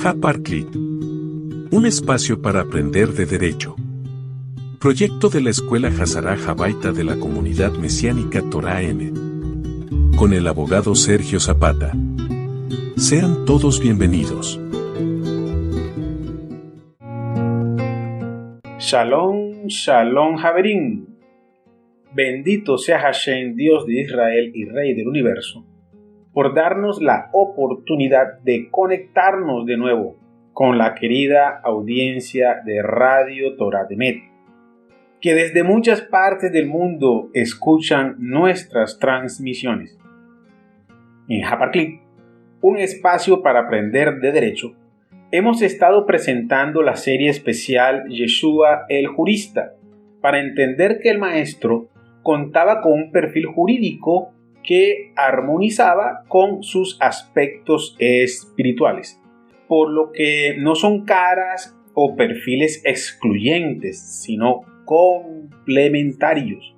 Haparklit. Un espacio para aprender de derecho. Proyecto de la Escuela Hazara Jabaita de la Comunidad Mesiánica Torah M. Con el abogado Sergio Zapata. Sean todos bienvenidos. Shalom, Shalom, Javerín. Bendito sea Hashem, Dios de Israel y Rey del Universo, por darnos la oportunidad de conectarnos de nuevo con la querida audiencia de Radio Torah Emet, que desde muchas partes del mundo escuchan nuestras transmisiones. En Haparklit, un espacio para aprender de derecho, hemos estado presentando la serie especial Yeshua el Jurista, para entender que el maestro contaba con un perfil jurídico que armonizaba con sus aspectos espirituales, por lo que no son caras o perfiles excluyentes, sino complementarios.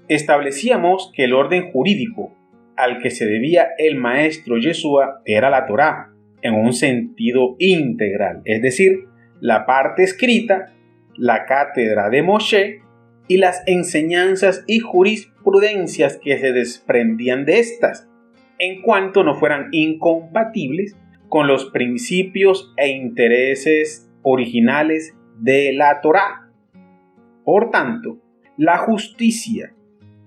Establecíamos que el orden jurídico al que se debía el maestro Yeshua era la Torá, en un sentido integral, es decir, la parte escrita, la cátedra de Moshe y las enseñanzas y jurisprudencias que se desprendían de estas, en cuanto no fueran incompatibles con los principios e intereses originales de la Torá. Por tanto, la justicia,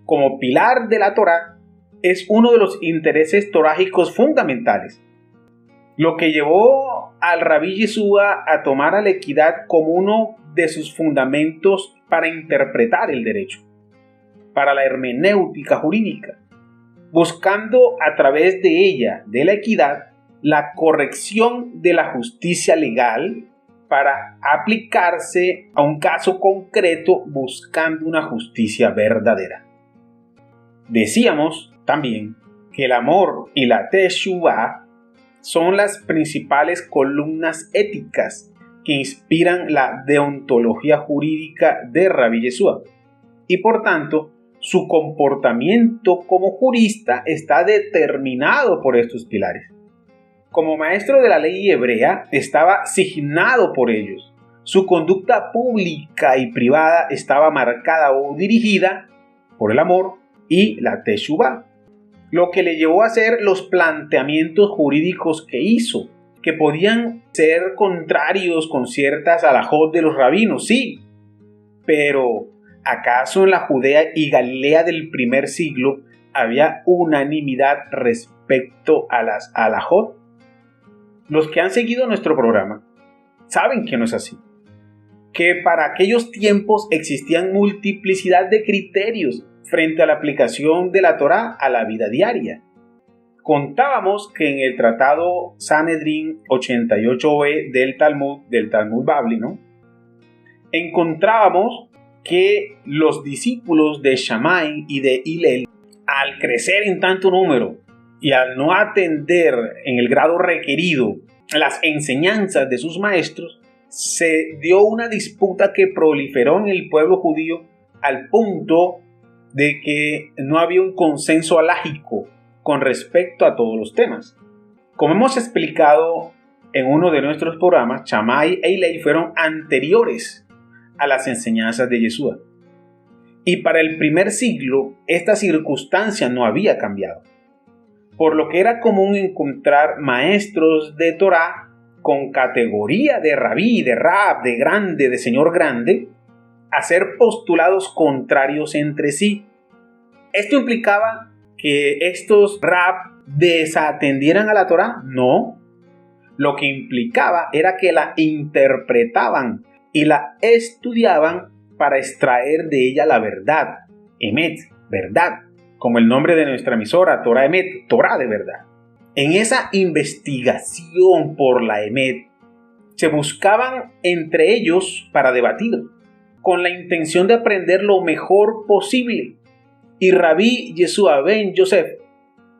como pilar de la Torá, es uno de los intereses torágicos fundamentales, lo que llevó al Rabí Yeshua a tomar a la equidad como uno de sus fundamentos para interpretar el derecho, para la hermenéutica jurídica, buscando a través de ella, de la equidad, la corrección de la justicia legal para aplicarse a un caso concreto buscando una justicia verdadera. Decíamos también que el amor y la teshuvá son las principales columnas éticas que inspiran la deontología jurídica de Rabí Yeshua, y por tanto su comportamiento como jurista está determinado por estos pilares. Como maestro de la ley hebrea estaba signado por ellos. Su conducta pública y privada estaba marcada o dirigida por el amor y la teshuvá, lo que le llevó a hacer los planteamientos jurídicos que hizo, que podían ser contrarios con ciertas alajot de los rabinos, sí, pero ¿acaso en la Judea y Galilea del primer siglo había unanimidad respecto a las alajot? Los que han seguido nuestro programa saben que no es así, que para aquellos tiempos existían multiplicidad de criterios frente a la aplicación de la Torá a la vida diaria. Contábamos que en el tratado Sanedrín 88b del Talmud Babli, encontrábamos que los discípulos de Shammai y de Hillel, al crecer en tanto número y al no atender en el grado requerido las enseñanzas de sus maestros, se dio una disputa que proliferó en el pueblo judío al punto de que no había un consenso alágico con respecto a todos los temas. Como hemos explicado en uno de nuestros programas, Shammai e Hillel fueron anteriores a las enseñanzas de Yeshua. Y para el primer siglo, esta circunstancia no había cambiado, por lo que era común encontrar maestros de Torá con categoría de rabí, de rab, de grande, de señor grande, hacer postulados contrarios entre sí. ¿Esto implicaba que estos rab desatendieran a la Torá? No. Lo que implicaba era que la interpretaban y la estudiaban para extraer de ella la verdad, Emet, verdad, como el nombre de nuestra emisora, Torah Emet, Torah de verdad. En esa investigación por la Emet, se buscaban entre ellos para debatir, con la intención de aprender lo mejor posible. Y Rabí Yeshua ben Yosef,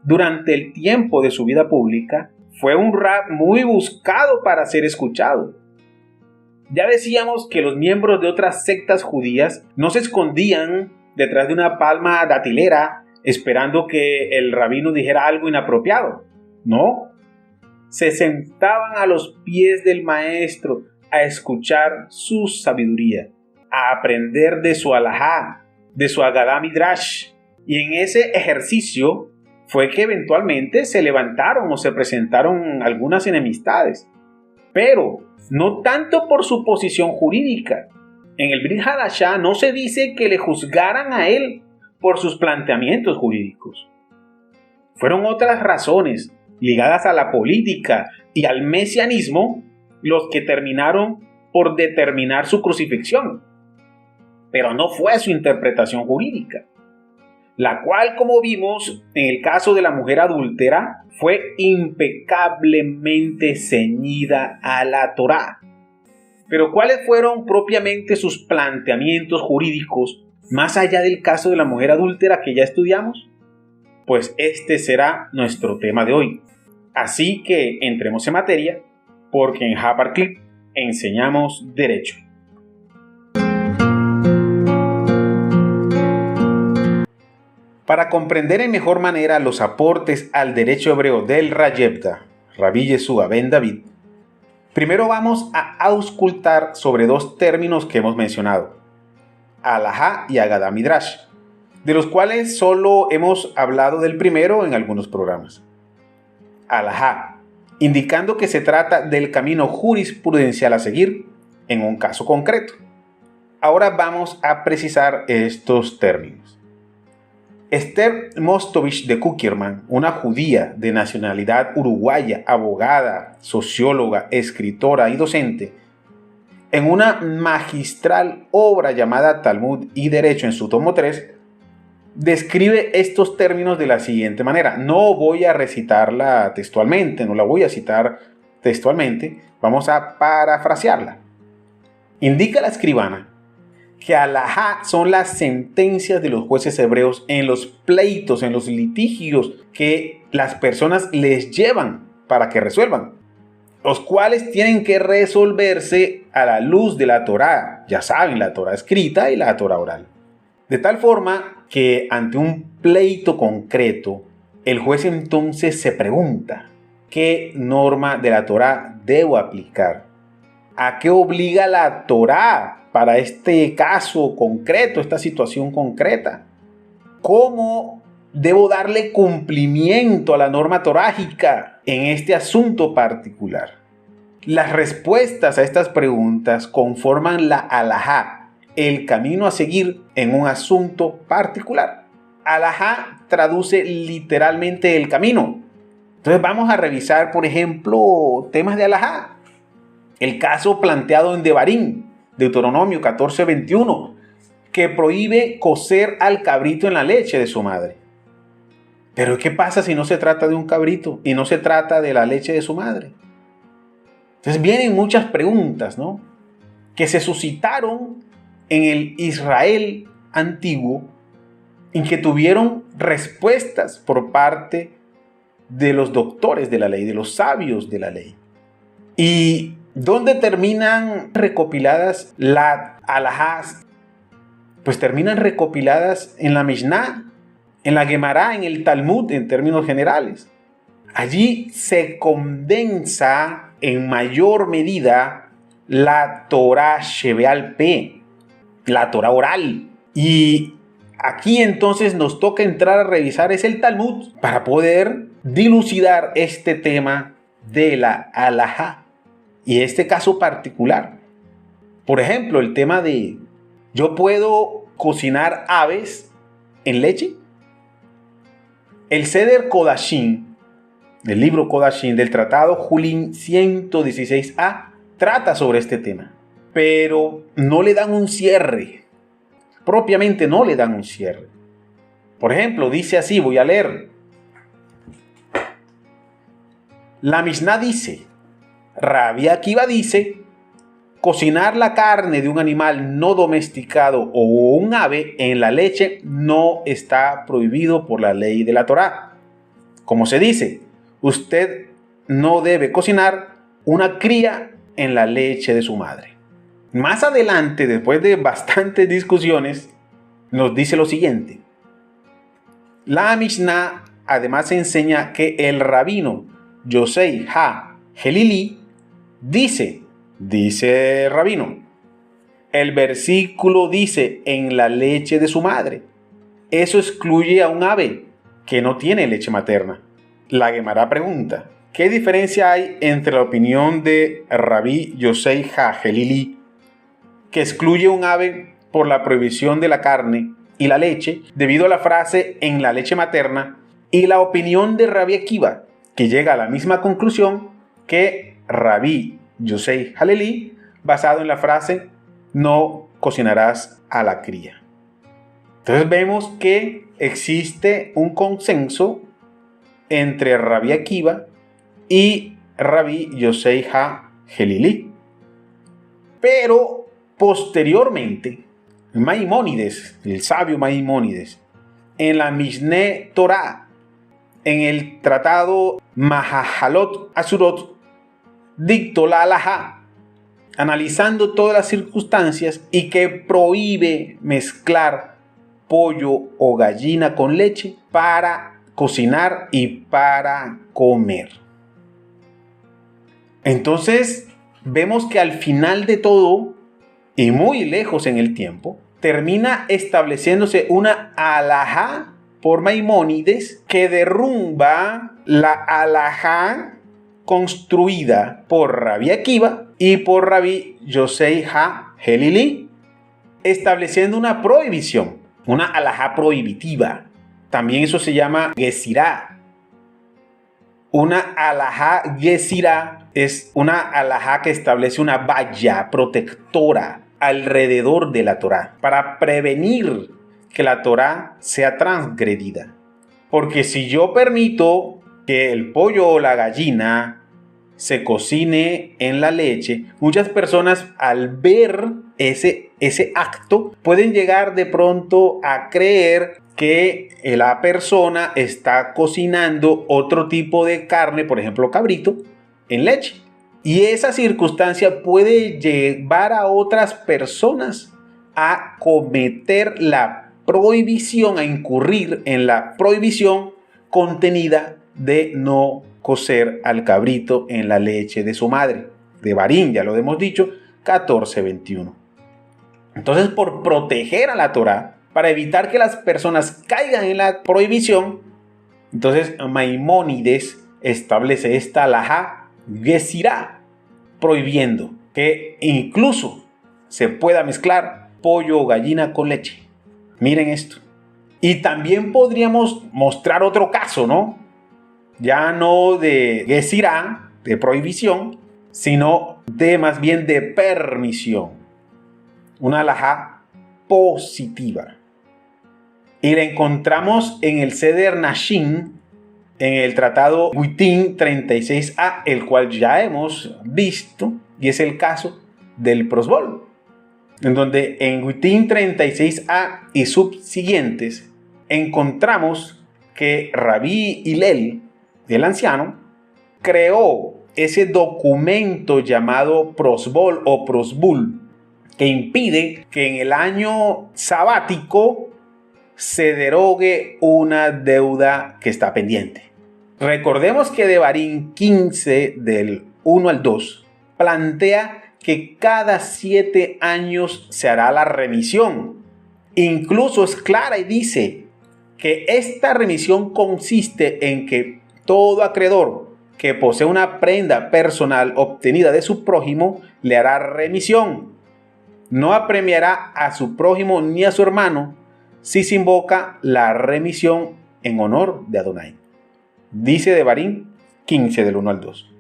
durante el tiempo de su vida pública, fue un rab muy buscado para ser escuchado. Ya decíamos que los miembros de otras sectas judías no se escondían detrás de una palma datilera esperando que el rabino dijera algo inapropiado. No. se sentaban a los pies del maestro a escuchar su sabiduría, a aprender de su alajá, de su Agadá Midrash. Y en ese ejercicio fue que eventualmente se levantaron o se presentaron algunas enemistades, pero no tanto por su posición jurídica. En el Brit Hadashah no se dice que le juzgaran a él por sus planteamientos jurídicos. Fueron otras razones ligadas a la política y al mesianismo los que terminaron por determinar su crucifixión, pero no fue su interpretación jurídica, la cual, como vimos en el caso de la mujer adúltera, fue impecablemente ceñida a la Torá. Pero ¿cuáles fueron propiamente sus planteamientos jurídicos más allá del caso de la mujer adúltera que ya estudiamos? Pues este será nuestro tema de hoy. Así que entremos en materia, porque en HaparClip enseñamos derecho. Para comprender en mejor manera los aportes al derecho hebreo del Rayevda, Rabbi Yeshua ben David, primero vamos a auscultar sobre dos términos que hemos mencionado, alajá y Agadá Midrash, de los cuales solo hemos hablado del primero en algunos programas. Alajá, indicando que se trata del camino jurisprudencial a seguir en un caso concreto. Ahora vamos a precisar estos términos. Esther Mostovich de Kuckerman, una judía de nacionalidad uruguaya, abogada, socióloga, escritora y docente, en una magistral obra llamada Talmud y Derecho en su tomo 3, describe estos términos de la siguiente manera. No voy a recitarla textualmente, no la voy a citar textualmente, vamos a parafrasearla. Indica la escribana que alajá son las sentencias de los jueces hebreos en los pleitos, en los litigios que las personas les llevan para que resuelvan, los cuales tienen que resolverse a la luz de la Torá, ya saben, la Torá escrita y la Torá oral. De tal forma que ante un pleito concreto, el juez entonces se pregunta, ¿qué norma de la Torá debo aplicar? ¿A qué obliga la Torá para este caso concreto, esta situación concreta? ¿Cómo debo darle cumplimiento a la norma torágica en este asunto particular? Las respuestas a estas preguntas conforman la alajá, el camino a seguir en un asunto particular. Alajá traduce literalmente el camino. Entonces vamos a revisar, por ejemplo, temas de alajá. El caso planteado en Devarim, Deuteronomio 14:21, que prohíbe cocer al cabrito en la leche de su madre. Pero ¿qué pasa si no se trata de un cabrito y no se trata de la leche de su madre? Entonces vienen muchas preguntas, ¿no?, que se suscitaron en el Israel antiguo y que tuvieron respuestas por parte de los doctores de la ley, de los sabios de la ley. ¿Y dónde terminan recopiladas las alajás? Pues terminan recopiladas en la Mishnah, en la Gemara, en el Talmud, en términos generales. Allí se condensa en mayor medida la Torah Shebeal Peh, la Torah oral. Y aquí entonces nos toca entrar a revisar el Talmud para poder dilucidar este tema de la alajá y este caso particular. Por ejemplo, el tema de ¿yo puedo cocinar aves en leche? El Seder Kodashim, del libro Kodashim, del tratado Julin 116a, trata sobre este tema, pero no le dan un cierre. Propiamente no le dan un cierre. Por ejemplo, dice así, voy a leer. La Mishnah dice, Rabbi Akiva dice, cocinar la carne de un animal no domesticado o un ave en la leche no está prohibido por la ley de la Torá. Como se dice, usted no debe cocinar una cría en la leche de su madre. Más adelante, después de bastantes discusiones, nos dice lo siguiente. La Mishnah además enseña que el rabino Yosei Ha Helili, dice Rabino, el versículo dice en la leche de su madre. Eso excluye a un ave que no tiene leche materna. La Guemará pregunta, ¿qué diferencia hay entre la opinión de Rabí Yosei Ha Helili, que excluye a un ave por la prohibición de la carne y la leche debido a la frase en la leche materna, y la opinión de Rabí Akiva, que llega a la misma conclusión que Rabí Yosei Haleli, basado en la frase no cocinarás a la cría? Entonces vemos que existe un consenso entre Rabí Akiva y Rabí Yosei Ha Helili. Pero posteriormente, Maimónides, el sabio Maimónides, en la Mishneh Torah, en el tratado Mahajalot Asurot, dictó la halajá, analizando todas las circunstancias y que prohíbe mezclar pollo o gallina con leche para cocinar y para comer. Entonces, vemos que al final de todo, y muy lejos en el tiempo, termina estableciéndose una halajá por Maimónides que derrumba la halajá construida por Rabí Akiva y por Rabí Yosei Ha Helili, estableciendo una prohibición, una halajá prohibitiva. También eso se llama gesirá. Una halajá gesirá es una halajá que establece una valla protectora alrededor de la Torá para prevenir que la Torá sea transgredida. Porque si yo permito que el pollo o la gallina se cocine en la leche, muchas personas al ver ese acto pueden llegar de pronto a creer que la persona está cocinando otro tipo de carne, por ejemplo cabrito, en leche. Y esa circunstancia puede llevar a otras personas a cometer la prohibición, a incurrir en la prohibición contenida de no cocer al cabrito en la leche de su madre. Devarim, ya lo hemos dicho, 14:21. Entonces, por proteger a la Torá, para evitar que las personas caigan en la prohibición, entonces Maimónides establece esta halajá gesirá, prohibiendo que incluso se pueda mezclar pollo o gallina con leche. Miren esto. Y también podríamos mostrar otro caso, ¿no? Ya no de gesirá, de prohibición, sino de más bien de permisión. Una halajá positiva. Y la encontramos en el Seder Nashim, en el tratado Gittin 36a, el cual ya hemos visto, y es el caso del prosbol, en donde en Gittin 36a y subsiguientes encontramos que Rabí Hillel, el anciano, creó ese documento llamado prosbol o prosbul, que impide que en el año sabático se derogue una deuda que está pendiente. Recordemos que Devarim 15 del 1 al 2 plantea que cada 7 años se hará la remisión. Incluso es clara y dice que esta remisión consiste en que todo acreedor que posee una prenda personal obtenida de su prójimo le hará remisión. No apremiará a su prójimo ni a su hermano si se invoca la remisión en honor de Adonai. Dice Devarim 15 del 1 al 2.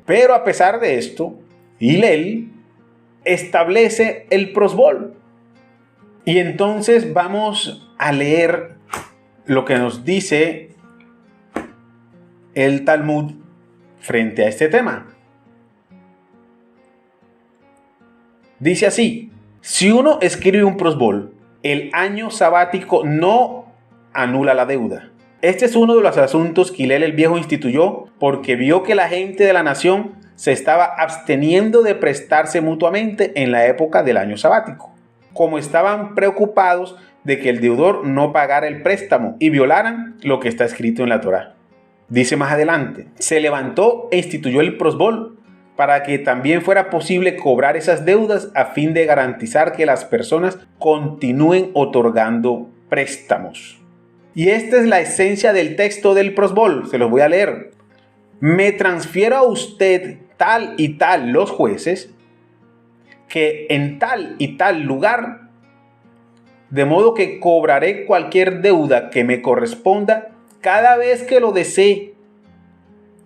Pero a pesar de esto, Hillel establece el prosbol. Y entonces vamos a leer lo que nos dice el Talmud frente a este tema. Dice así: si uno escribe un prosbol, el año sabático no anula la deuda. Este es uno de los asuntos que Hillel el Viejo instituyó porque vio que la gente de la nación se estaba absteniendo de prestarse mutuamente en la época del año sabático, como estaban preocupados de que el deudor no pagara el préstamo y violaran lo que está escrito en la Torá. Dice más adelante, se levantó e instituyó el prosbol para que también fuera posible cobrar esas deudas a fin de garantizar que las personas continúen otorgando préstamos. Y esta es la esencia del texto del prosbol, se los voy a leer. Me transfiero a usted tal y tal los jueces, que en tal y tal lugar, de modo que cobraré cualquier deuda que me corresponda cada vez que lo desee,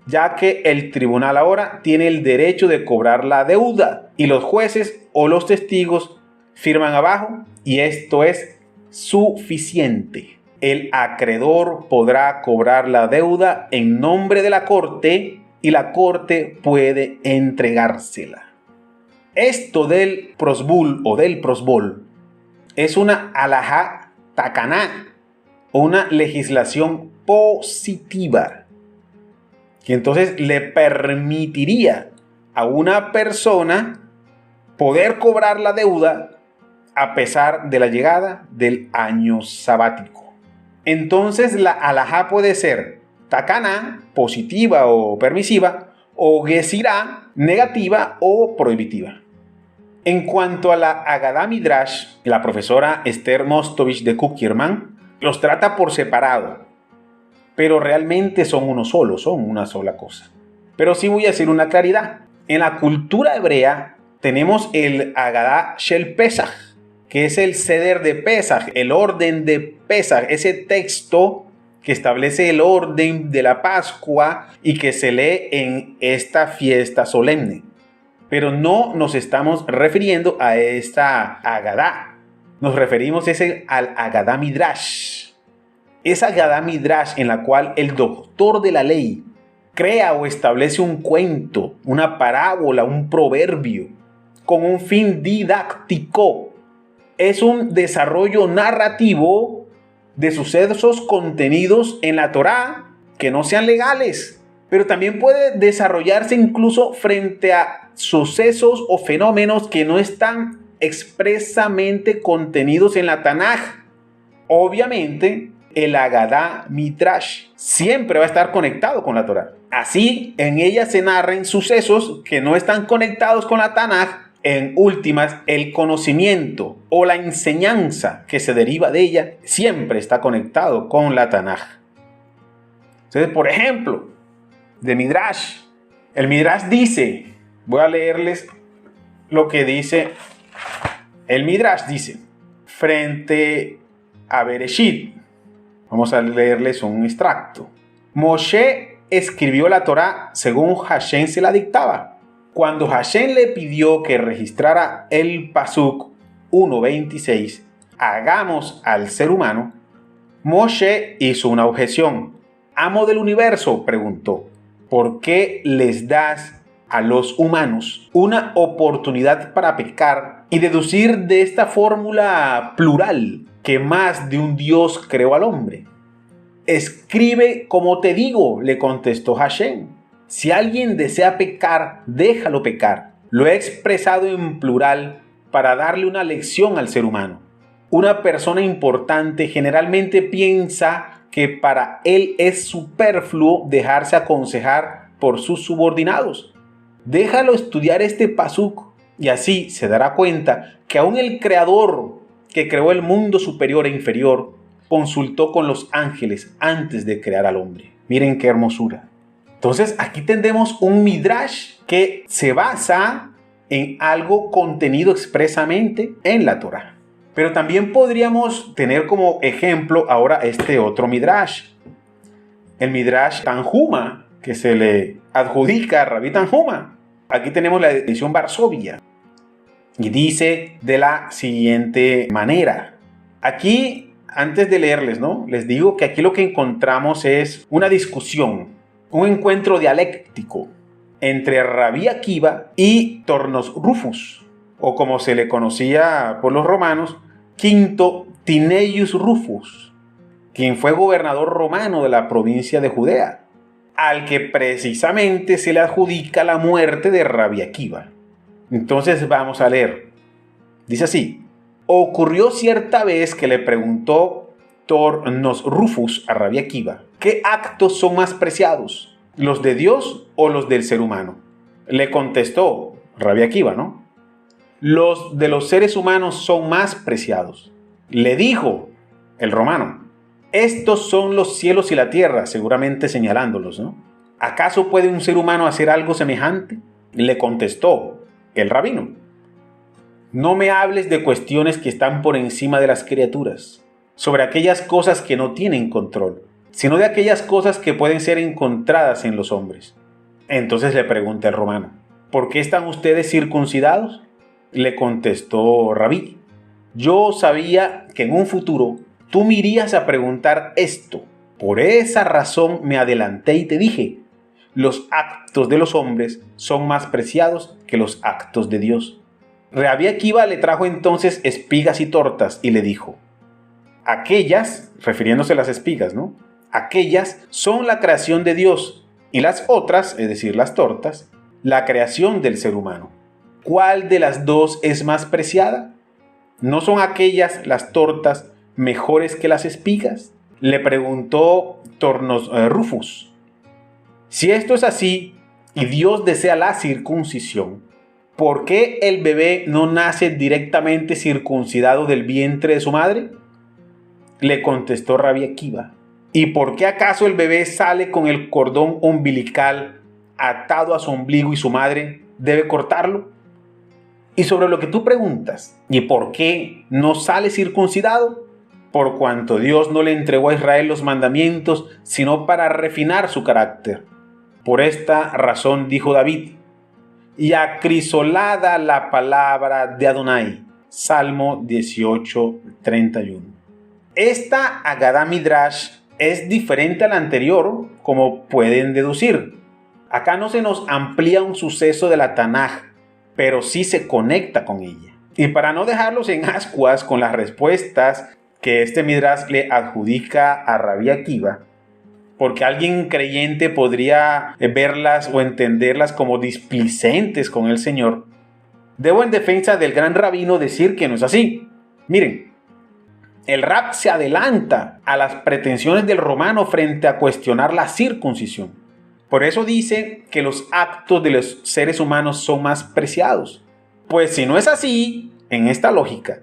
ya que el tribunal ahora tiene el derecho de cobrar la deuda y los jueces o los testigos firman abajo y esto es suficiente. El acreedor podrá cobrar la deuda en nombre de la corte y la corte puede entregársela. Esto del prosbul o del prosbol es una alajá takaná, una legislación positiva, que entonces le permitiría a una persona poder cobrar la deuda a pesar de la llegada del año sabático. Entonces la alajá puede ser takaná, positiva o permisiva, o gesirá, negativa o prohibitiva. En cuanto a la Agadá Midrash, la profesora Esther Mostovich de Kukierman los trata por separado, pero realmente son uno solo, son una sola cosa. Pero sí voy a hacer una claridad. En la cultura hebrea tenemos el Agadá Shel Pesach, que es el Seder de Pesach, el orden de Pesach, ese texto que establece el orden de la Pascua y que se lee en esta fiesta solemne. Pero no nos estamos refiriendo a esta Agadá. Nos referimos al Agadá Midrash. Esa Agadá Midrash en la cual el doctor de la ley crea o establece un cuento, una parábola, un proverbio, con un fin didáctico. Es un desarrollo narrativo de sucesos contenidos en la Torá que no sean legales, pero también puede desarrollarse incluso frente a sucesos o fenómenos que no están expresamente contenidos en la Tanaj. Obviamente, el Agadá Midrash siempre va a estar conectado con la Torá. Así, en ella se narran sucesos que no están conectados con la Tanaj. En últimas, el conocimiento o la enseñanza que se deriva de ella siempre está conectado con la Tanaj. Entonces, por ejemplo, de Midrash. El Midrash dice, voy a leerles lo que dice. El Midrash dice, frente a Bereshit, vamos a leerles un extracto. Moshe escribió la Torá según Hashem se la dictaba. Cuando Hashem le pidió que registrara el Pasuk 1.26, hagamos al ser humano, Moshe hizo una objeción. Amo del universo, preguntó, ¿por qué les das a los humanos una oportunidad para pecar y deducir de esta fórmula plural que más de un Dios creó al hombre? Escribe como te digo, le contestó Hashem. Si alguien desea pecar, déjalo pecar. Lo he expresado en plural para darle una lección al ser humano. Una persona importante generalmente piensa que para él es superfluo dejarse aconsejar por sus subordinados. Déjalo estudiar este pasuk y así se dará cuenta que aún el Creador que creó el mundo superior e inferior consultó con los ángeles antes de crear al hombre. Miren qué hermosura. Entonces aquí tendremos un Midrash que se basa en algo contenido expresamente en la Torá. Pero también podríamos tener como ejemplo ahora este otro Midrash. El Midrash Tanjuma, que se le adjudica a Rabbi Tanjuma. Aquí tenemos la edición Varsovia. Y dice de la siguiente manera. Aquí, antes de leerles, les digo que aquí lo que encontramos es una discusión, un encuentro dialéctico entre Rabbi Akiva y Tornos Rufus, o como se le conocía por los romanos, Quinto Tineius Rufus, quien fue gobernador romano de la provincia de Judea, al que precisamente se le adjudica la muerte de Rabbi Akiva. Entonces vamos a leer. Dice así: ocurrió cierta vez que le preguntó Tornos Rufus a Rabbi Akiva: ¿qué actos son más preciados? ¿Los de Dios o los del ser humano? Le contestó Rabbi Akiva, ¿no? Los de los seres humanos son más preciados. Le dijo el romano, estos son los cielos y la tierra, seguramente señalándolos, ¿no? ¿Acaso puede un ser humano hacer algo semejante? Le contestó el rabino, no me hables de cuestiones que están por encima de las criaturas, sobre aquellas cosas que no tienen control, sino de aquellas cosas que pueden ser encontradas en los hombres. Entonces le pregunta el romano, ¿por qué están ustedes circuncidados? Le contestó Rabí, yo sabía que en un futuro tú me irías a preguntar esto. Por esa razón me adelanté y te dije, los actos de los hombres son más preciados que los actos de Dios. Rabí Akiva le trajo entonces espigas y tortas y le dijo, aquellas, refiriéndose a las espigas, ¿no? Aquellas son la creación de Dios y las otras, es decir, las tortas, la creación del ser humano. ¿Cuál de las dos es más preciada? ¿No son aquellas, las tortas, mejores que las espigas? Le preguntó Tornos Rufus. Si esto es así y Dios desea la circuncisión, ¿por qué el bebé no nace directamente circuncidado del vientre de su madre? Le contestó Rabí Akiva. ¿Y por qué acaso el bebé sale con el cordón umbilical atado a su ombligo y su madre debe cortarlo? Y sobre lo que tú preguntas, ¿y por qué no sale circuncidado? Por cuanto Dios no le entregó a Israel los mandamientos, sino para refinar su carácter. Por esta razón dijo David, y acrisolada la palabra de Adonai. Salmo 18:31. Esta Agadá Midrash es diferente a la anterior, como pueden deducir. Acá no se nos amplía un suceso de la Tanaj, pero sí se conecta con ella. Y para no dejarlos en ascuas con las respuestas que este Midrash le adjudica a Rabí Akiva, porque alguien creyente podría verlas o entenderlas como displicentes con el Señor, debo en defensa del gran rabino decir que no es así. Miren, el Rab se adelanta a las pretensiones del romano frente a cuestionar la circuncisión. Por eso dice que los actos de los seres humanos son más preciados. Pues si no es así, en esta lógica,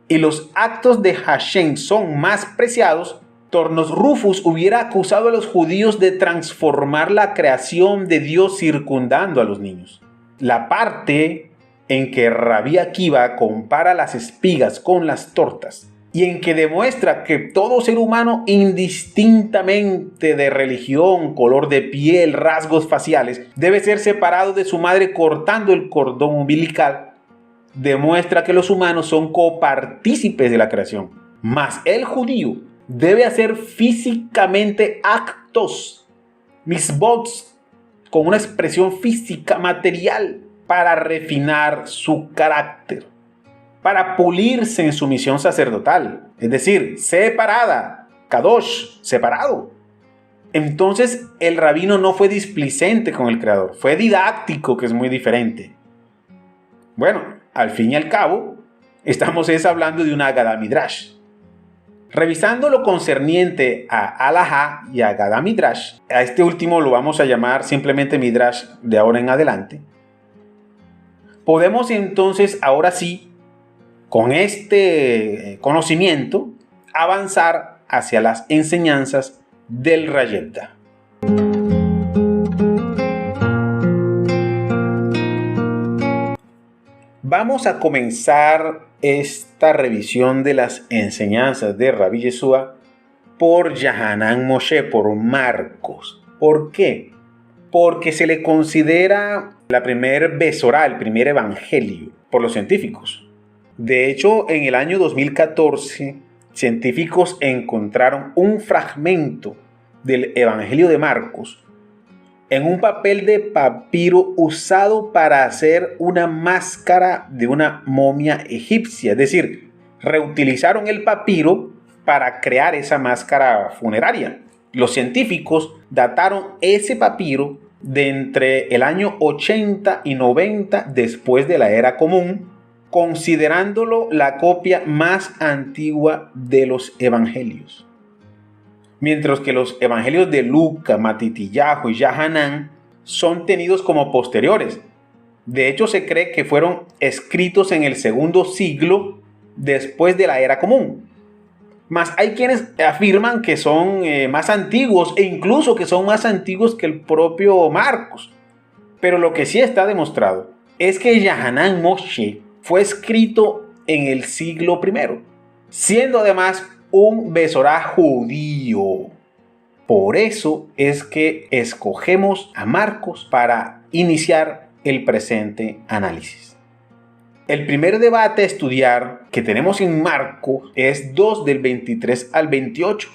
y los actos de Hashem son más preciados, Tornos Rufus hubiera acusado a los judíos de transformar la creación de Dios circundando a los niños. La parte en que Rabí Akiva compara las espigas con las tortas y en que demuestra que todo ser humano, indistintamente de religión, color de piel, rasgos faciales, debe ser separado de su madre cortando el cordón umbilical, demuestra que los humanos son copartícipes de la creación. Mas el judío debe hacer físicamente actos, misbot, con una expresión física material, para refinar su carácter, para pulirse en su misión sacerdotal, es decir, separada, kadosh, separado. Entonces el rabino no fue displicente con el Creador, fue didáctico, que es muy diferente. Bueno, al fin y al cabo, estamos hablando de una Agadá Midrash. Revisando lo concerniente a Alajá y a Agadá Midrash, a este último lo vamos a llamar simplemente Midrash de ahora en adelante, podemos entonces ahora sí, con este conocimiento, avanzar hacia las enseñanzas del Rayebda. Vamos a comenzar esta revisión de las enseñanzas de Rabbi Yeshua por Yohanan Moshe, por Marcos. ¿Por qué? Porque se le considera la primer Besorá, el primer evangelio, por los científicos. De hecho, en el año 2014, científicos encontraron un fragmento del Evangelio de Marcos en un papel de papiro usado para hacer una máscara de una momia egipcia. Es decir, reutilizaron el papiro para crear esa máscara funeraria. Los científicos dataron ese papiro de entre el año 80 y 90 después de la Era Común, considerándolo la copia más antigua de los evangelios. mientras que los evangelios de Lucas, Matitillahu y Yahanán son tenidos como posteriores. De hecho, se cree que fueron escritos en el segundo siglo después de la era común. Mas hay quienes afirman que son más antiguos e incluso que son más antiguos que el propio Marcos. Pero lo que sí está demostrado es que Yahanán Moshe fue escrito en el siglo I, siendo además un Besorá judío. Por eso es que escogemos a Marcos para iniciar el presente análisis. El primer debate a estudiar que tenemos en Marcos es 2 del 23 al 28,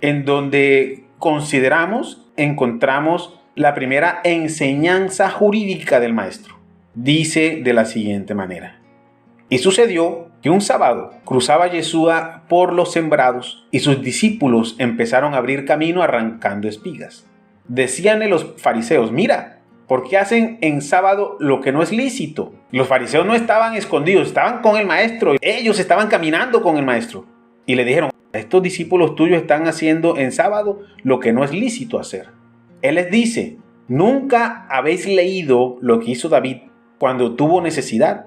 en donde encontramos la primera enseñanza jurídica del maestro. Dice de la siguiente manera: y sucedió que un sábado cruzaba Yeshua por los sembrados y sus discípulos empezaron a abrir camino arrancando espigas. Decíanle los fariseos: mira, ¿por qué hacen en sábado lo que no es lícito? Los fariseos no estaban escondidos, estaban con el maestro. Ellos estaban caminando con el maestro. Y le dijeron: estos discípulos tuyos están haciendo en sábado lo que no es lícito hacer. Él les dice: ¿nunca habéis leído lo que hizo David cuando tuvo necesidad?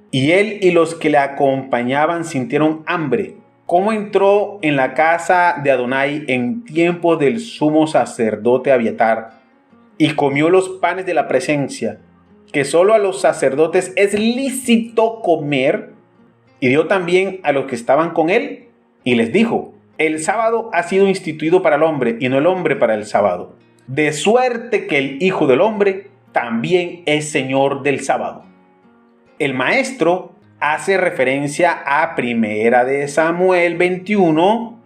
Y él y los que le acompañaban sintieron hambre. ¿Cómo entró en la casa de Adonai en tiempo del sumo sacerdote Abiatar y comió los panes de la presencia, que solo a los sacerdotes es lícito comer? Y dio también a los que estaban con él, y les dijo: el sábado ha sido instituido para el hombre, y no el hombre para el sábado. De suerte que el Hijo del Hombre también es Señor del sábado. El maestro hace referencia a Primera de Samuel 21,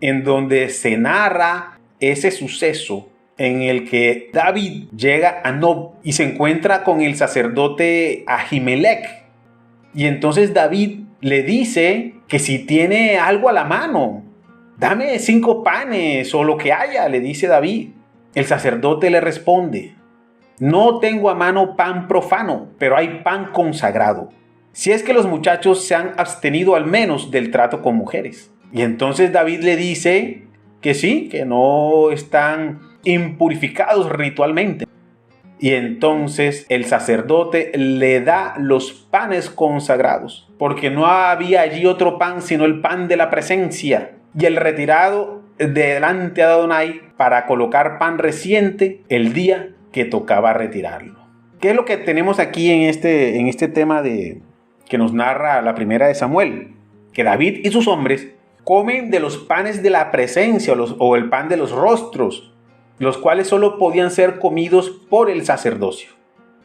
en donde se narra ese suceso en el que David llega a Nob y se encuentra con el sacerdote Ahimelech. Y entonces David le dice que si tiene algo a la mano, dame 5 panes o lo que haya, le dice David. El sacerdote le responde: no tengo a mano pan profano, pero hay pan consagrado, si es que los muchachos se han abstenido al menos del trato con mujeres. Y entonces David le dice que sí, que no están impurificados ritualmente. Y entonces el sacerdote le da los panes consagrados, porque no había allí otro pan sino el pan de la presencia, y el retirado delante de Adonai para colocar pan reciente el día que tocaba retirarlo. ¿Qué es lo que tenemos aquí en este tema que nos narra la primera de Samuel? Que David y sus hombres comen de los panes de la presencia o el pan de los rostros, los cuales solo podían ser comidos por el sacerdocio.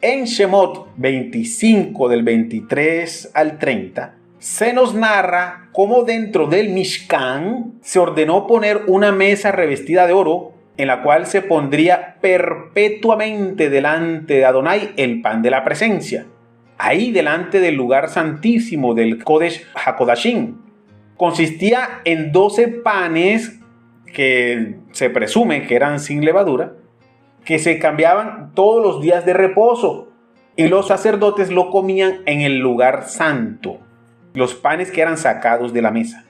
En Shemot 25 del 23 al 30 se nos narra cómo dentro del Mishkan se ordenó poner una mesa revestida de oro, en la cual se pondría perpetuamente delante de Adonai el pan de la presencia, ahí delante del lugar santísimo del Kodesh HaKodashim. Consistía en 12 panes que se presume que eran sin levadura, que se cambiaban todos los días de reposo, y los sacerdotes lo comían en el lugar santo, los panes que eran sacados de la mesa.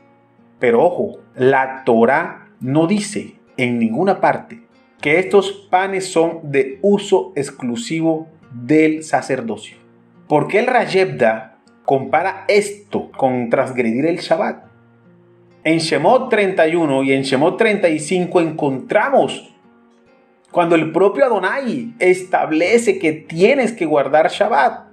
Pero ojo, la Torá no dice en ninguna parte que estos panes son de uso exclusivo del sacerdocio. ¿Por qué el Rayebda compara esto con transgredir el Shabbat? En Shemot 31 y en Shemot 35 encontramos cuando el propio Adonai establece que tienes que guardar Shabbat.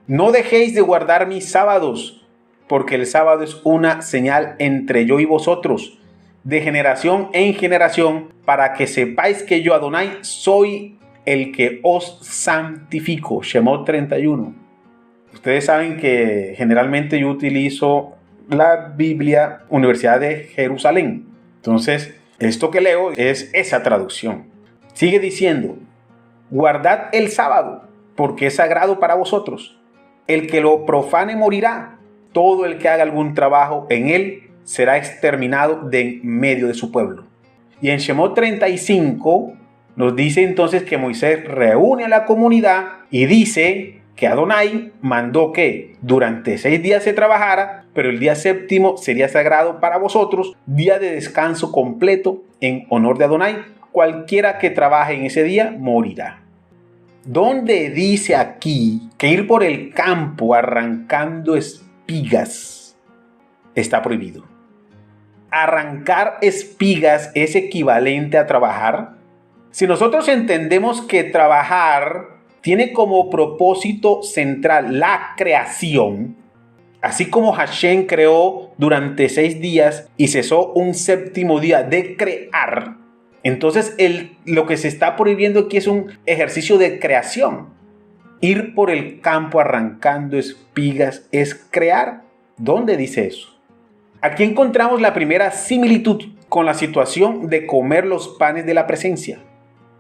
No dejéis de guardar mis sábados, porque el sábado es una señal entre yo y vosotros, de generación en generación, para que sepáis que yo, Adonai, soy el que os santifico. Shemot 31. Ustedes saben que generalmente yo utilizo la Biblia Universidad de Jerusalén. Entonces, esto que leo es esa traducción. Sigue diciendo: guardad el sábado, porque es sagrado para vosotros. El que lo profane morirá. Todo el que haga algún trabajo en él será exterminado de en medio de su pueblo. Y en Shemot 35 nos dice entonces que Moisés reúne a la comunidad y dice que Adonai mandó que durante 6 días se trabajara, pero el día séptimo sería sagrado para vosotros, día de descanso completo en honor de Adonai. Cualquiera que trabaje en ese día morirá. ¿Dónde dice aquí que ir por el campo arrancando espigas está prohibido? ¿Arrancar espigas es equivalente a trabajar? Si nosotros entendemos que trabajar tiene como propósito central la creación, así como Hashem creó durante 6 días y cesó un séptimo día de crear, entonces lo que se está prohibiendo aquí es un ejercicio de creación. Ir por el campo arrancando espigas es crear. ¿Dónde dice eso? Aquí encontramos la primera similitud con la situación de comer los panes de la presencia.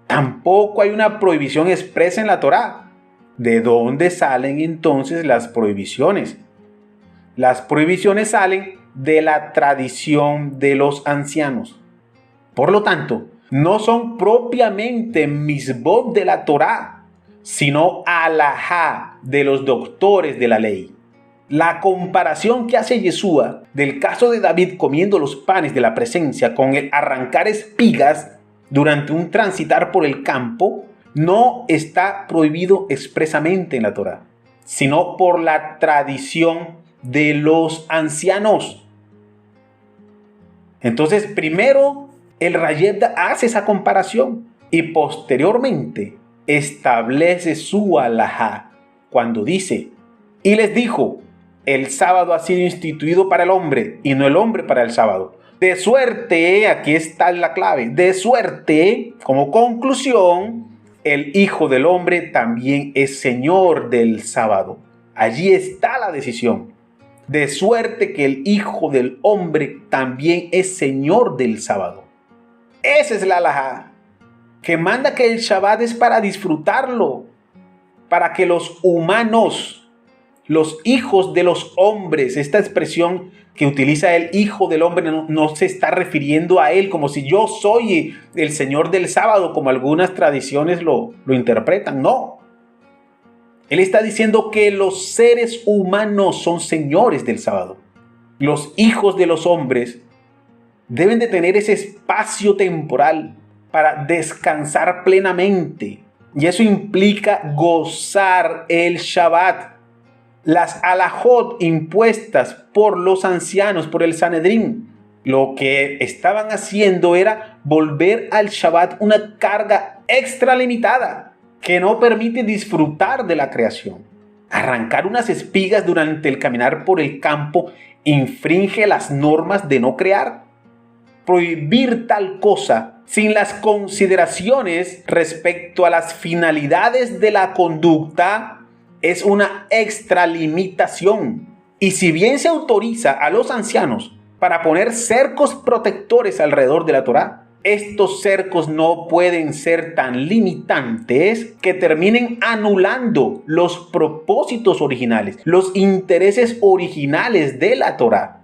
Tampoco hay una prohibición expresa en la Torá. ¿De dónde salen entonces las prohibiciones? Las prohibiciones salen de la tradición de los ancianos. Por lo tanto, no son propiamente misbot de la Torá, sino alajá de los doctores de la ley. La comparación que hace Yeshua del caso de David comiendo los panes de la presencia con el arrancar espigas durante un transitar por el campo no está prohibido expresamente en la Torá, sino por la tradición de los ancianos. Entonces, primero el Rayebda hace esa comparación y posteriormente establece su alajá cuando dice: y les dijo, el sábado ha sido instituido para el hombre y no el hombre para el sábado. De suerte, aquí está la clave, de suerte, como conclusión, el Hijo del Hombre también es Señor del sábado. Allí está la decisión. De suerte que el Hijo del Hombre también es Señor del sábado. Esa es la alajá, que manda que el Shabbat es para disfrutarlo, para que los humanos, los hijos de los hombres, esta expresión que utiliza el Hijo del Hombre no se está refiriendo a él como si yo soy el Señor del sábado, como algunas tradiciones lo interpretan. No. Él está diciendo que los seres humanos son señores del sábado. Los hijos de los hombres deben de tener ese espacio temporal para descansar plenamente. Y eso implica gozar el Shabbat. Las alajot impuestas por los ancianos, por el Sanedrín, lo que estaban haciendo era volver al Shabbat una carga extralimitada que no permite disfrutar de la creación. Arrancar unas espigas durante el caminar por el campo infringe las normas de no crear. Prohibir tal cosa sin las consideraciones respecto a las finalidades de la conducta es una extralimitación. Y si bien se autoriza a los ancianos para poner cercos protectores alrededor de la Torá, estos cercos no pueden ser tan limitantes que terminen anulando los propósitos originales, los intereses originales de la Torá.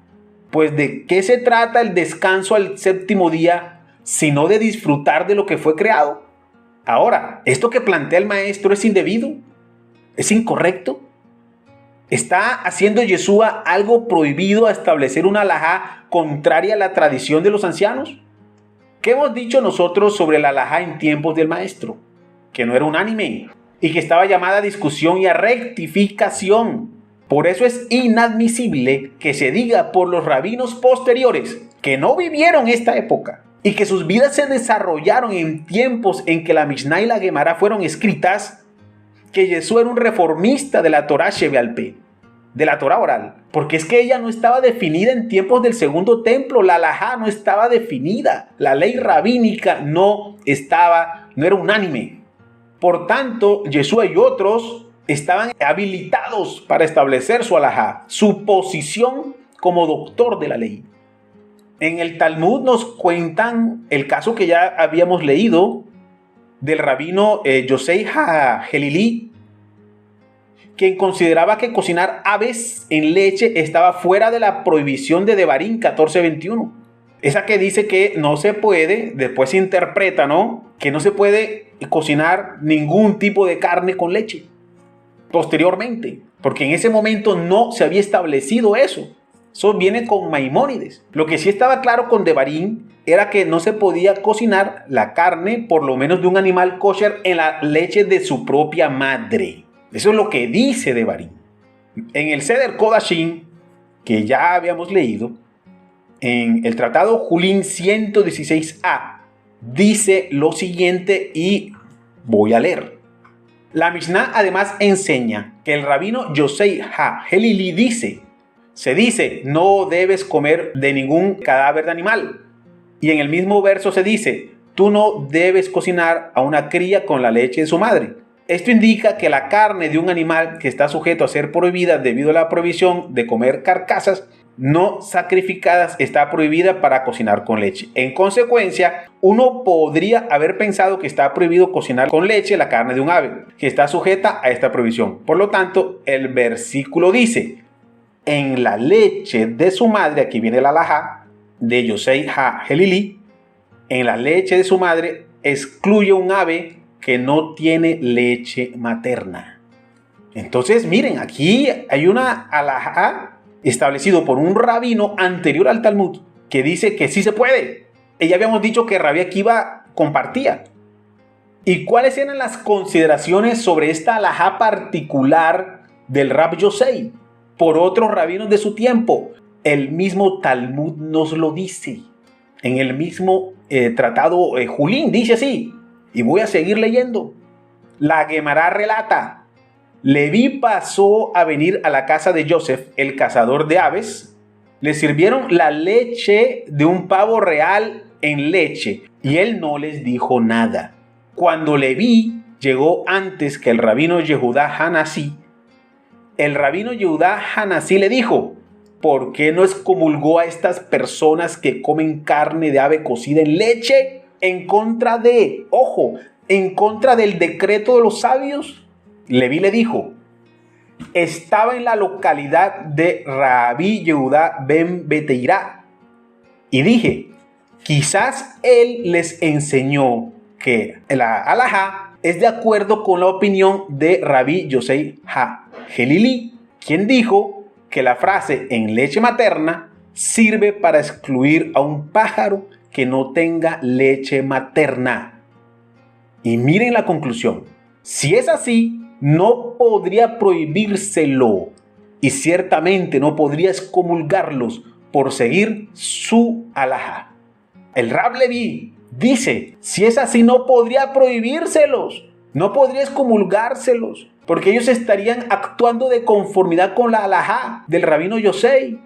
Pues ¿de qué se trata el descanso al séptimo día sino de disfrutar de lo que fue creado? Ahora, ¿esto que plantea el maestro es indebido? ¿Es incorrecto? ¿Está haciendo Yeshua algo prohibido a establecer una alajá contraria a la tradición de los ancianos? ¿Qué hemos dicho nosotros sobre la alajá en tiempos del maestro? Que no era unánime y que estaba llamada a discusión y a rectificación. Por eso es inadmisible que se diga por los rabinos posteriores que no vivieron esta época y que sus vidas se desarrollaron en tiempos en que la Mishnah y la Gemara fueron escritas, que Yeshua era un reformista de la Torá Shebealpé, de la Torá oral, porque es que ella no estaba definida en tiempos del segundo templo, la alajá no estaba definida, la ley rabínica no era unánime. Por tanto, Yeshua y otros estaban habilitados para establecer su alajá, su posición como doctor de la ley. En el Talmud nos cuentan el caso que ya habíamos leído del rabino Yosei HaGelili, quien consideraba que cocinar aves en leche estaba fuera de la prohibición de Devarim 14:21. Esa que dice que no se puede, después se interpreta, ¿no?, que no se puede cocinar ningún tipo de carne con leche. posteriormente, porque en ese momento no se había establecido eso. Eso viene con Maimónides. Lo que sí estaba claro con Devarim era que no se podía cocinar la carne, por lo menos de un animal kosher, en la leche de su propia madre. Eso es lo que dice Devarim. En el Seder Kodashim, que ya habíamos leído, en el Tratado Julín 116a, dice lo siguiente y voy a leer. La Mishnah además enseña que el rabino Yosei HaHelili se dice, no debes comer de ningún cadáver de animal. Y en el mismo verso se dice, tú no debes cocinar a una cría con la leche de su madre. Esto indica que la carne de un animal que está sujeto a ser prohibida debido a la prohibición de comer carcasas no sacrificadas está prohibida para cocinar con leche. En consecuencia, uno podría haber pensado que está prohibido cocinar con leche la carne de un ave, que está sujeta a esta prohibición. Por lo tanto, el versículo dice, en la leche de su madre, aquí viene la halajá de Yosei HaHelili, en la leche de su madre excluye un ave que no tiene leche materna. Entonces, miren, aquí hay una halajá establecido por un rabino anterior al Talmud que dice que sí se puede. Ya habíamos dicho que Rabbi Akiva compartía. ¿Y cuáles eran las consideraciones sobre esta halajá particular del Rab Yosei por otros rabinos de su tiempo? El mismo Talmud nos lo dice. En el mismo tratado Julín dice así. Y voy a seguir leyendo. La Guemará relata, Leví pasó a venir a la casa de Joseph, el cazador de aves. Le sirvieron la leche de un pavo real en leche y él no les dijo nada. Cuando Leví llegó antes que el rabino Yehudá Hanasí, el rabino Yehudá Hanasí le dijo, ¿por qué no excomulgó a estas personas que comen carne de ave cocida en leche? En contra del decreto de los sabios. Leví le dijo, estaba en la localidad de Rabí Yehudá ben Beteirá y dije, quizás él les enseñó que la halajá es de acuerdo con la opinión de Rabí Yosei HaHelili, quien dijo que la frase en leche materna sirve para excluir a un pájaro que no tenga leche materna. Y miren la conclusión. Si es así, no podría prohibírselo y ciertamente no podría excomulgarlos por seguir su halajá. El Rab Leví dice, si es así, no podría prohibírselos, no podría excomulgárselos, porque ellos estarían actuando de conformidad con la halajá del rabino Yosei.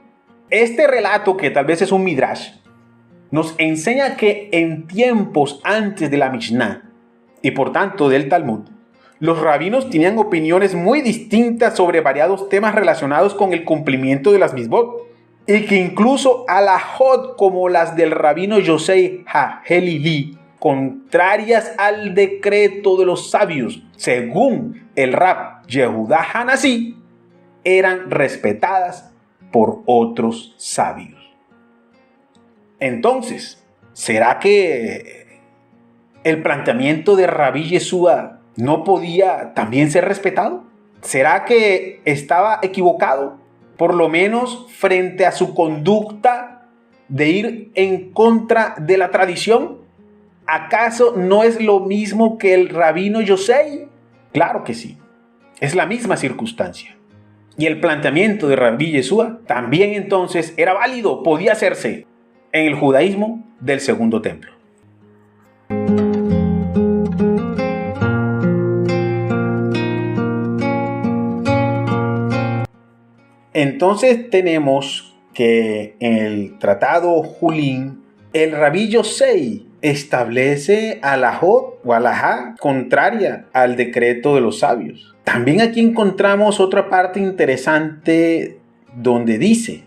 Este relato, que tal vez es un midrash, nos enseña que en tiempos antes de la Mishnah y por tanto del Talmud, los rabinos tenían opiniones muy distintas sobre variados temas relacionados con el cumplimiento de las misbot y que incluso halajot como las del rabino Yosei HaHelili, contrarias al decreto de los sabios, según el Rab Yehudá Hanasí, eran respetadas por otros sabios. Entonces, ¿será que el planteamiento de Rabí Yeshua no podía también ser respetado? ¿Será que estaba equivocado? Por lo menos frente a su conducta de ir en contra de la tradición. ¿Acaso no es lo mismo que el rabino Yosei? Claro que sí. Es la misma circunstancia. Y el planteamiento de Rabí Yeshua también entonces era válido, podía hacerse en el judaísmo del Segundo Templo. Entonces tenemos que en el tratado Julín, el Rabí Yosei establece halajot o halajá contraria al decreto de los sabios. También aquí encontramos otra parte interesante donde dice,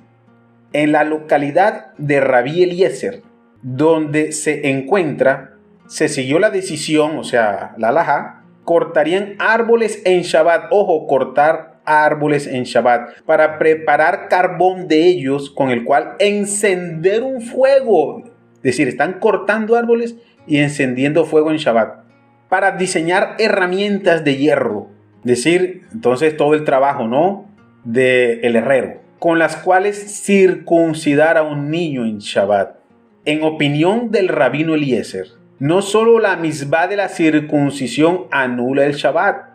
en la localidad de Rabí Eliezer, donde se encuentra, se siguió la decisión, o sea, la halajá, cortarían árboles en Shabbat. Ojo, cortar árboles en Shabbat para preparar carbón de ellos con el cual encender un fuego. Es decir, están cortando árboles y encendiendo fuego en Shabbat para diseñar herramientas de hierro decir, entonces todo el trabajo, ¿no?, del herrero, con las cuales circuncidar a un niño en Shabbat. En opinión del rabino Eliezer, no solo la misbah de la circuncisión anula el Shabbat,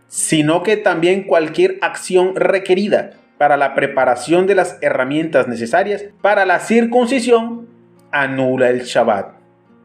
sino que también cualquier acción requerida para la preparación de las herramientas necesarias para la circuncisión anula el Shabbat.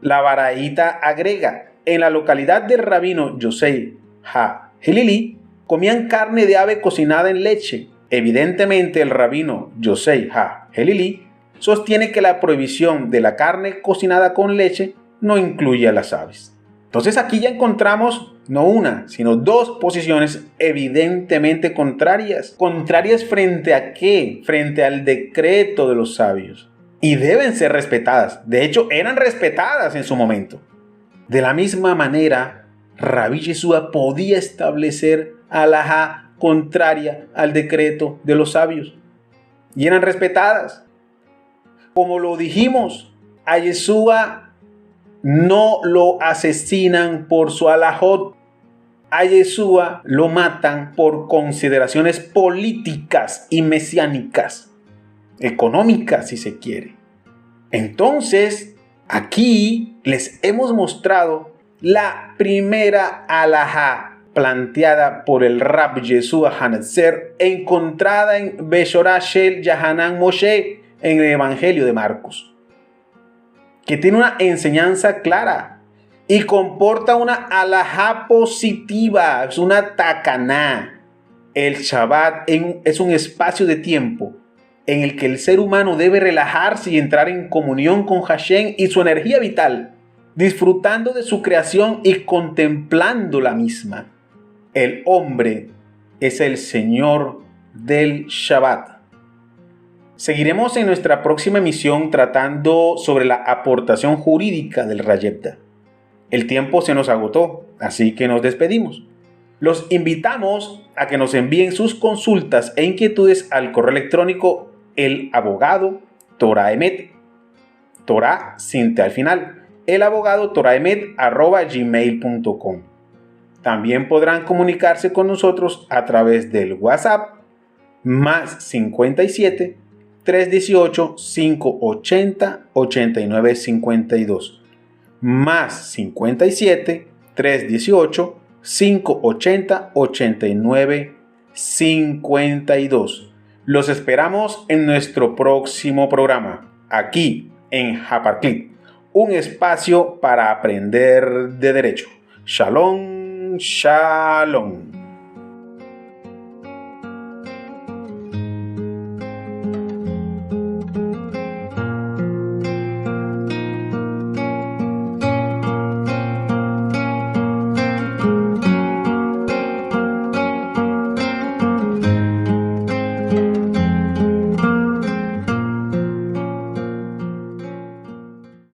La baraíta agrega, en la localidad del rabino Yosei HaHelili, comían carne de ave cocinada en leche. Evidentemente, el rabino Yosei HaHelili sostiene que la prohibición de la carne cocinada con leche no incluye a las aves. Entonces aquí ya encontramos no una, sino dos posiciones evidentemente contrarias. ¿Contrarias frente a qué? Frente al decreto de los sabios. Y deben ser respetadas. De hecho, eran respetadas en su momento. De la misma manera, Rabbi Yeshua podía establecer alajá contraria al decreto de los sabios. Y eran respetadas. Como lo dijimos, a Yeshua no lo asesinan por su alajot. A Yeshua lo matan por consideraciones políticas y mesiánicas, económicas si se quiere. Entonces, aquí les hemos mostrado la primera alajá planteada por el Rab Yeshua Hanetzer, encontrada en Beshorah Shel Yahanan Moshe, en el Evangelio de Marcos, que tiene una enseñanza clara y comporta una alajá positiva, es una takaná. El Shabbat es un espacio de tiempo en el que el ser humano debe relajarse y entrar en comunión con Hashem y su energía vital, disfrutando de su creación y contemplando la misma. El hombre es el Señor del Shabbat. Seguiremos en nuestra próxima emisión tratando sobre la aportación jurídica del Rayepta. El tiempo se nos agotó, así que nos despedimos. Los invitamos a que nos envíen sus consultas e inquietudes al correo electrónico elabogado.torahemet, Torah sin T al final, elabogado.torahemet@gmail.com. También podrán comunicarse con nosotros a través del WhatsApp más 57 318 580 8952 más 57 318 580 8952. Los esperamos en nuestro próximo programa, aquí en Haparclit, un espacio para aprender de derecho. Shalom, shalom.